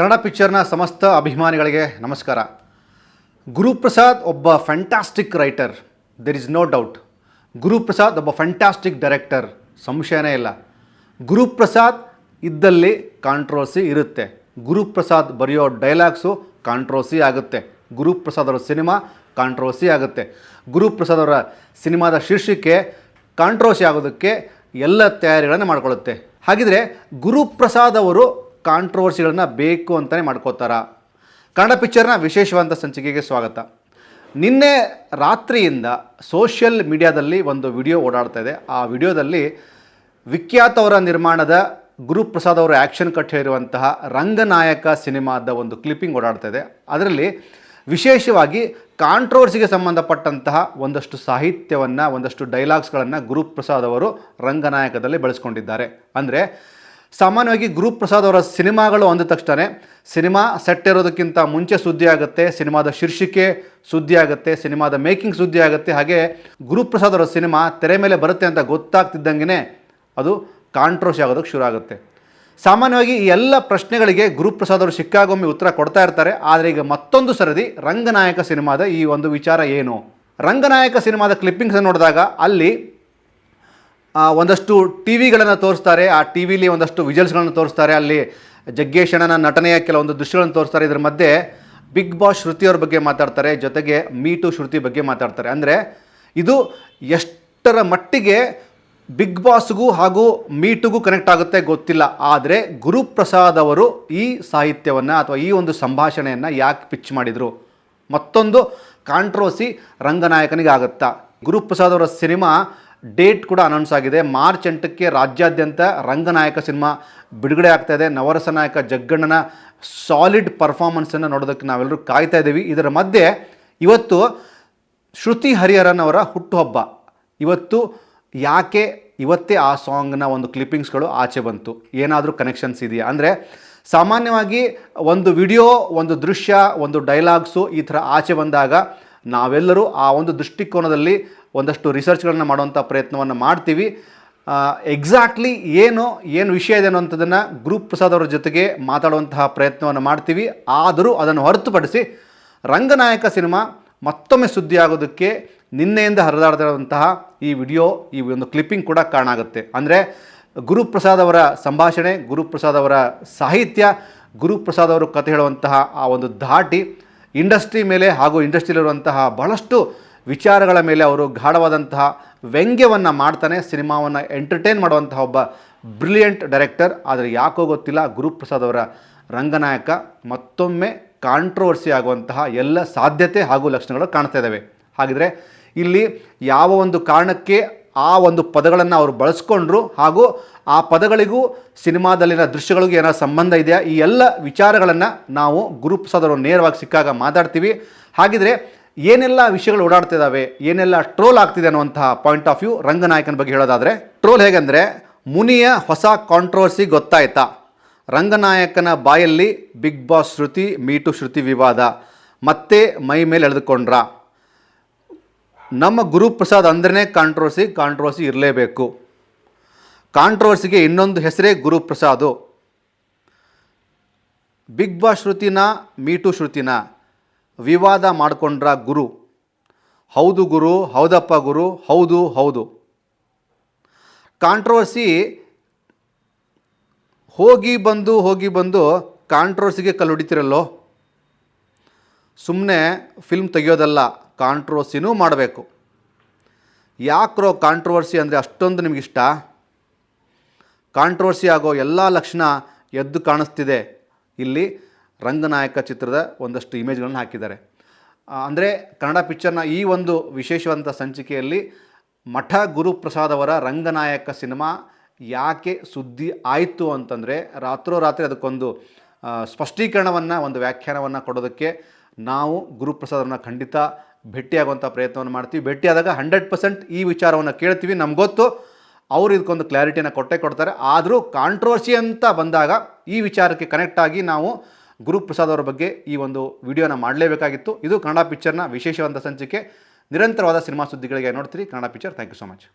ಕನ್ನಡ ಪಿಕ್ಚರ್ನ ಸಮಸ್ತ ಅಭಿಮಾನಿಗಳಿಗೆ ನಮಸ್ಕಾರ. ಗುರುಪ್ರಸಾದ್ ಒಬ್ಬ fantastic writer, there is no doubt. Guruprasad ಒಬ್ಬ ಫ್ಯಾಂಟಾಸ್ಟಿಕ್ ಡೈರೆಕ್ಟರ್, ಸಂಶಯನೇ ಇಲ್ಲ. ಗುರುಪ್ರಸಾದ್ ಇದ್ದಲ್ಲಿ ಕಾಂಟ್ರವರ್ಸಿ ಇರುತ್ತೆ. ಗುರುಪ್ರಸಾದ್ ಬರೆಯೋ ಡೈಲಾಗ್ಸು ಕಾಂಟ್ರವರ್ಸಿ ಆಗುತ್ತೆ. ಗುರುಪ್ರಸಾದ್ ಅವರ ಸಿನಿಮಾ ಕಾಂಟ್ರವರ್ಸಿ ಆಗುತ್ತೆ. ಗುರುಪ್ರಸಾದ್ ಅವರ ಸಿನಿಮಾದ ಶೀರ್ಷಿಕೆ ಕಾಂಟ್ರವರ್ಸಿ ಆಗೋದಕ್ಕೆ ಎಲ್ಲ ತಯಾರಿಗಳನ್ನು ಮಾಡಿಕೊಳ್ಳುತ್ತೆ. ಹಾಗಿದ್ರೆ ಗುರುಪ್ರಸಾದ್ ಅವರು ಕಾಂಟ್ರವರ್ಸಿಗಳನ್ನ ಬೇಕು ಅಂತಲೇ ಮಾಡ್ಕೋತಾರ? ಕನ್ನಡ ಪಿಕ್ಚರ್ನ ವಿಶೇಷವಾದ ಸಂಚಿಕೆಗೆ ಸ್ವಾಗತ. ನಿನ್ನೆ ರಾತ್ರಿಯಿಂದ ಸೋಷಿಯಲ್ ಮೀಡಿಯಾದಲ್ಲಿ ಒಂದು ವಿಡಿಯೋ ಓಡಾಡ್ತಾ ಇದೆ. ಆ ವಿಡಿಯೋದಲ್ಲಿ ವಿಖ್ಯಾತ್ ಅವರ ನಿರ್ಮಾಣದ ಗುರುಪ್ರಸಾದ್ ಅವರು ಆ್ಯಕ್ಷನ್ ಕಟ್ ಹೇಳಿರುವಂತಹ ರಂಗನಾಯಕ ಸಿನಿಮಾದ ಒಂದು ಕ್ಲಿಪ್ಪಿಂಗ್ ಓಡಾಡ್ತಾ ಇದೆ. ಅದರಲ್ಲಿ ವಿಶೇಷವಾಗಿ ಕಾಂಟ್ರವರ್ಸಿಗೆ ಸಂಬಂಧಪಟ್ಟಂತಹ ಒಂದಷ್ಟು ಸಾಹಿತ್ಯವನ್ನು, ಒಂದಷ್ಟು ಡೈಲಾಗ್ಸ್ಗಳನ್ನು ಗುರುಪ್ರಸಾದ್ ಅವರು ರಂಗನಾಯಕದಲ್ಲಿ ಬಳಸ್ಕೊಂಡಿದ್ದಾರೆ. ಅಂದರೆ ಸಾಮಾನ್ಯವಾಗಿ ಗುರುಪ್ರಸಾದ್ ಅವರ ಸಿನಿಮಾಗಳು ಅಂದ ತಕ್ಷಣ ಸಿನಿಮಾ ಸೆಟ್ ಇರೋದಕ್ಕಿಂತ ಮುಂಚೆ ಸುದ್ದಿ ಆಗುತ್ತೆ, ಸಿನಿಮಾದ ಶೀರ್ಷಿಕೆ ಸುದ್ದಿ ಆಗುತ್ತೆ, ಸಿನಿಮಾದ ಮೇಕಿಂಗ್ ಸುದ್ದಿ ಆಗುತ್ತೆ. ಹಾಗೆ ಗುರುಪ್ರಸಾದ್ ಅವರ ಸಿನಿಮಾ ತೆರೆ ಮೇಲೆ ಬರುತ್ತೆ ಅಂತ ಗೊತ್ತಾಗ್ತಿದ್ದಂಗೆ ಅದು ಕಾಂಟ್ರವರ್ಸಿ ಆಗೋದಕ್ಕೆ ಶುರು ಆಗುತ್ತೆ. ಸಾಮಾನ್ಯವಾಗಿ ಈ ಎಲ್ಲ ಪ್ರಶ್ನೆಗಳಿಗೆ ಗುರುಪ್ರಸಾದ್ ಅವರು ಸಿಕ್ಕಾಗೊಮ್ಮೆ ಉತ್ತರ ಕೊಡ್ತಾ ಇರ್ತಾರೆ. ಆದರೆ ಈಗ ಮತ್ತೊಂದು ಸರದಿ ರಂಗನಾಯಕ ಸಿನಿಮಾದ ಈ ಒಂದು ವಿಚಾರ ಏನು? ರಂಗನಾಯಕ ಸಿನಿಮಾದ ಕ್ಲಿಪ್ಪಿಂಗ್ಸ್ ನೋಡಿದಾಗ ಅಲ್ಲಿ ಒಂದಷ್ಟು ಟಿ ವಿಗಳನ್ನು ತೋರಿಸ್ತಾರೆ. ಆ ಟಿ ವಿಲಿ ಒಂದಷ್ಟು ವಿಜುವಲ್ಸ್ಗಳನ್ನು ತೋರಿಸ್ತಾರೆ. ಅಲ್ಲಿ ಜಗ್ಗೇಶ್ ಅಣ್ಣನ ನಟನೆಯ ಕೆಲವೊಂದು ದೃಶ್ಯಗಳನ್ನು ತೋರಿಸ್ತಾರೆ. ಇದರ ಮಧ್ಯೆ ಬಿಗ್ ಬಾಸ್ ಶ್ರುತಿಯವ್ರ ಬಗ್ಗೆ ಮಾತಾಡ್ತಾರೆ, ಜೊತೆಗೆ ಮೀಟು ಶ್ರುತಿ ಬಗ್ಗೆ ಮಾತಾಡ್ತಾರೆ. ಅಂದರೆ ಇದು ಎಷ್ಟರ ಮಟ್ಟಿಗೆ ಬಿಗ್ ಬಾಸ್ಗೂ ಹಾಗೂ ಮೀಟುಗೂ ಕನೆಕ್ಟ್ ಆಗುತ್ತೆ ಗೊತ್ತಿಲ್ಲ. ಆದರೆ ಗುರುಪ್ರಸಾದ್ ಅವರು ಈ ಸಾಹಿತ್ಯವನ್ನು ಅಥವಾ ಈ ಒಂದು ಸಂಭಾಷಣೆಯನ್ನು ಯಾಕೆ ಪಿಚ್ ಮಾಡಿದರು? ಮತ್ತೊಂದು ಕಾಂಟ್ರವರ್ಸಿ ರಂಗನಾಯಕನಿಗೆ ಆಗುತ್ತಾ? ಗುರುಪ್ರಸಾದ್ ಅವರ ಸಿನಿಮಾ ಡೇಟ್ ಕೂಡ ಅನೌನ್ಸ್ ಆಗಿದೆ. ಮಾರ್ಚ್ 8ಕ್ಕೆ ರಾಜ್ಯಾದ್ಯಂತ ರಂಗನಾಯಕ ಸಿನಿಮಾ ಬಿಡುಗಡೆ ಆಗ್ತಾ ಇದೆ. ನವರಸ ನಾಯಕ ಜಗ್ಗಣ್ಣನ ಸಾಲಿಡ್ ಪರ್ಫಾರ್ಮೆನ್ಸನ್ನು ನೋಡೋದಕ್ಕೆ ನಾವೆಲ್ಲರೂ ಕಾಯ್ತಾ ಇದ್ದೀವಿ. ಇದರ ಮಧ್ಯೆ ಇವತ್ತು ಶ್ರುತಿ ಹರಿಹರನ್ ಅವರ ಹುಟ್ಟುಹಬ್ಬ. ಇವತ್ತೇ ಆ ಸಾಂಗ್ನ ಒಂದು ಕ್ಲಿಪ್ಪಿಂಗ್ಸ್ಗಳು ಆಚೆ ಬಂತು. ಏನಾದರೂ ಕನೆಕ್ಷನ್ಸ್ ಇದೆಯಾ? ಅಂದರೆ ಸಾಮಾನ್ಯವಾಗಿ ಒಂದು ವಿಡಿಯೋ, ಒಂದು ದೃಶ್ಯ, ಒಂದು ಡೈಲಾಗ್ಸು ಈ ಥರ ಆಚೆ ಬಂದಾಗ ನಾವೆಲ್ಲರೂ ಆ ಒಂದು ದೃಷ್ಟಿಕೋನದಲ್ಲಿ ಒಂದಷ್ಟು ರಿಸರ್ಚ್ಗಳನ್ನ ಮಾಡುವಂಥ ಪ್ರಯತ್ನವನ್ನು ಮಾಡ್ತೀವಿ. ಎಕ್ಸಾಕ್ಟ್ಲಿ ಏನು ವಿಷಯ ಇದೆ ಅನ್ನೋಂಥದ್ದನ್ನು ಗುರುಪ್ರಸಾದ್ ಅವರ ಜೊತೆಗೆ ಮಾತಾಡುವಂತಹ ಪ್ರಯತ್ನವನ್ನು ಮಾಡ್ತೀವಿ. ಆದರೂ ಅದನ್ನು ಹೊರತುಪಡಿಸಿ ರಂಗನಾಯಕ ಸಿನಿಮಾ ಮತ್ತೊಮ್ಮೆ ಸುದ್ದಿ ಆಗೋದಕ್ಕೆ ನಿನ್ನೆಯಿಂದ ಹರಿದಾಡ್ತಿರುವಂತಹ ಈ ವಿಡಿಯೋ, ಈ ಒಂದು ಕ್ಲಿಪ್ಪಿಂಗ್ ಕೂಡ ಕಾರಣ ಆಗುತ್ತೆ. ಅಂದರೆ ಗುರುಪ್ರಸಾದ್ ಅವರ ಸಂಭಾಷಣೆ, ಗುರುಪ್ರಸಾದ್ ಅವರ ಸಾಹಿತ್ಯ, ಗುರುಪ್ರಸಾದ್ ಅವರು ಕತೆ ಹೇಳುವಂತಹ ಆ ಒಂದು ಧಾಟಿ ಇಂಡಸ್ಟ್ರಿ ಮೇಲೆ ಹಾಗೂ ಇಂಡಸ್ಟ್ರಿಯಲ್ಲಿರುವಂತಹ ಬಹಳಷ್ಟು ವಿಚಾರಗಳ ಮೇಲೆ ಅವರು ಗಾಢವಾದಂತಹ ವ್ಯಂಗ್ಯವನ್ನು ಮಾಡ್ತಾನೆ. ಸಿನಿಮಾವನ್ನು ಎಂಟರ್ಟೈನ್ ಮಾಡುವಂತಹ ಒಬ್ಬ ಬ್ರಿಲಿಯಂಟ್ ಡೈರೆಕ್ಟರ್. ಆದರೆ ಯಾಕೋ ಗೊತ್ತಿಲ್ಲ, ಗುರುಪ್ರಸಾದ್ ಅವರ ರಂಗನಾಯಕ ಮತ್ತೊಮ್ಮೆ ಕಾಂಟ್ರವರ್ಸಿ ಆಗುವಂತಹ ಎಲ್ಲ ಸಾಧ್ಯತೆ ಹಾಗೂ ಲಕ್ಷಣಗಳು ಕಾಣ್ತಾ ಇದ್ದಾವೆ. ಹಾಗಿದ್ರೆ ಇಲ್ಲಿ ಯಾವ ಒಂದು ಕಾರಣಕ್ಕೆ ಆ ಒಂದು ಪದಗಳನ್ನು ಅವರು ಬಳಸ್ಕೊಂಡ್ರು ಹಾಗೂ ಆ ಪದಗಳಿಗೂ ಸಿನಿಮಾದಲ್ಲಿನ ದೃಶ್ಯಗಳಿಗೂ ಏನಾದ್ರು ಸಂಬಂಧ ಇದೆಯಾ? ಈ ಎಲ್ಲ ವಿಚಾರಗಳನ್ನು ನಾವು ಗುರುಪ್ರಸಾದ್ ಅವರು ನೇರವಾಗಿ ಸಿಕ್ಕಾಗ ಮಾತಾಡ್ತೀವಿ. ಹಾಗಿದ್ರೆ ಏನೆಲ್ಲ ವಿಷಯಗಳು ಓಡಾಡ್ತಿದ್ದಾವೆ, ಏನೆಲ್ಲ ಟ್ರೋಲ್ ಆಗ್ತಿದೆ ಅನ್ನುವಂತಹ ಪಾಯಿಂಟ್ ಆಫ್ ವ್ಯೂ ರಂಗನಾಯಕನ ಬಗ್ಗೆ ಹೇಳೋದಾದರೆ, ಟ್ರೋಲ್ ಹೇಗೆಂದರೆ, ಮುನಿಯ ಹೊಸ ಕಾಂಟ್ರವರ್ಸಿ ಗೊತ್ತಾಯ್ತಾ? ರಂಗನಾಯಕನ ಬಾಯಲ್ಲಿ ಬಿಗ್ ಬಾಸ್ ಶ್ರುತಿ, ಮೀಟು ಶ್ರುತಿ ವಿವಾದ ಮತ್ತೆ ಮೈ ಮೇಲೆ ಎಳೆದುಕೊಂಡ್ರ? ನಮ್ಮ ಗುರುಪ್ರಸಾದ್ ಅಂದ್ರೇ ಕಾಂಟ್ರವರ್ಸಿ ಇರಲೇಬೇಕು. ಕಾಂಟ್ರವರ್ಸಿಗೆ ಇನ್ನೊಂದು ಹೆಸರೇ ಗುರುಪ್ರಸಾದು. ಬಿಗ್ ಬಾಸ್ ಶ್ರುತಿನ, ಮೀಟು ಶ್ರುತಿನ ವಿವಾದ ಮಾಡಿಕೊಂಡ್ರ ಗುರು? ಹೌದು ಗುರು, ಹೌದಪ್ಪ ಗುರು, ಹೌದು. ಕಾಂಟ್ರವರ್ಸಿ ಹೋಗಿ ಬಂದು ಕಾಂಟ್ರವರ್ಸಿಗೆ ಕಲ್ಲು ಹೊಡಿತಿರಲ್ಲೋ. ಸುಮ್ಮನೆ ಫಿಲ್ಮ್ ತೆಗೆಯೋದಲ್ಲ, ಕಾಂಟ್ರವರ್ಸಿನೂ ಮಾಡಬೇಕು. ಯಾಕ್ರೋ ಕಾಂಟ್ರವರ್ಸಿ ಅಂದರೆ ಅಷ್ಟೊಂದು ನಿಮಗಿಷ್ಟ? ಕಾಂಟ್ರವರ್ಸಿ ಆಗೋ ಎಲ್ಲ ಲಕ್ಷಣ ಎದ್ದು ಕಾಣಿಸ್ತಿದೆ. ಇಲ್ಲಿ ರಂಗನಾಯಕ ಚಿತ್ರದ ಒಂದಷ್ಟು ಇಮೇಜ್ಗಳನ್ನು ಹಾಕಿದ್ದಾರೆ. ಅಂದರೆ ಕನ್ನಡ ಪಿಕ್ಚರ್ನ ಈ ಒಂದು ವಿಶೇಷವಾದಂಥ ಸಂಚಿಕೆಯಲ್ಲಿ ಮಠ ಗುರುಪ್ರಸಾದ್ ಅವರ ರಂಗನಾಯಕ ಸಿನಿಮಾ ಯಾಕೆ ಸುದ್ದಿ ಆಯಿತು ಅಂತಂದರೆ, ರಾತ್ರೋರಾತ್ರಿ ಅದಕ್ಕೊಂದು ಸ್ಪಷ್ಟೀಕರಣವನ್ನು, ಒಂದು ವ್ಯಾಖ್ಯಾನವನ್ನು ಕೊಡೋದಕ್ಕೆ ನಾವು ಗುರುಪ್ರಸಾದ್ರನ್ನ ಖಂಡಿತ ಭೇಟಿಯಾಗುವಂಥ ಪ್ರಯತ್ನವನ್ನು ಮಾಡ್ತೀವಿ. ಭೇಟಿಯಾದಾಗ 100% ಈ ವಿಚಾರವನ್ನು ಕೇಳ್ತೀವಿ. ನಮ್ಗೆ ಗೊತ್ತು ಅವರು ಇದಕ್ಕೊಂದು ಕ್ಲಾರಿಟಿಯನ್ನು ಕೊಡ್ತಾರೆ. ಆದರೂ ಕಾಂಟ್ರವರ್ಸಿ ಅಂತ ಬಂದಾಗ ಈ ವಿಚಾರಕ್ಕೆ ಕನೆಕ್ಟ್ ಆಗಿ ನಾವು ಗುರುಪ್ರಸಾದ್ ಅವರ ಬಗ್ಗೆ ಈ ಒಂದು ವಿಡಿಯೋನ ಮಾಡಲೇಬೇಕಾಗಿತ್ತು. ಇದು ಕನ್ನಡ ಪಿಕ್ಚರ್ನ ವಿಶೇಷವಾದ ಸಂಚಿಕೆ. ನಿರಂತರವಾದ ಸಿನಿಮಾ ಸುದ್ದಿಗಳಿಗೆ ನೋಡ್ತೀರಿ Kannada picture. Thank you so much.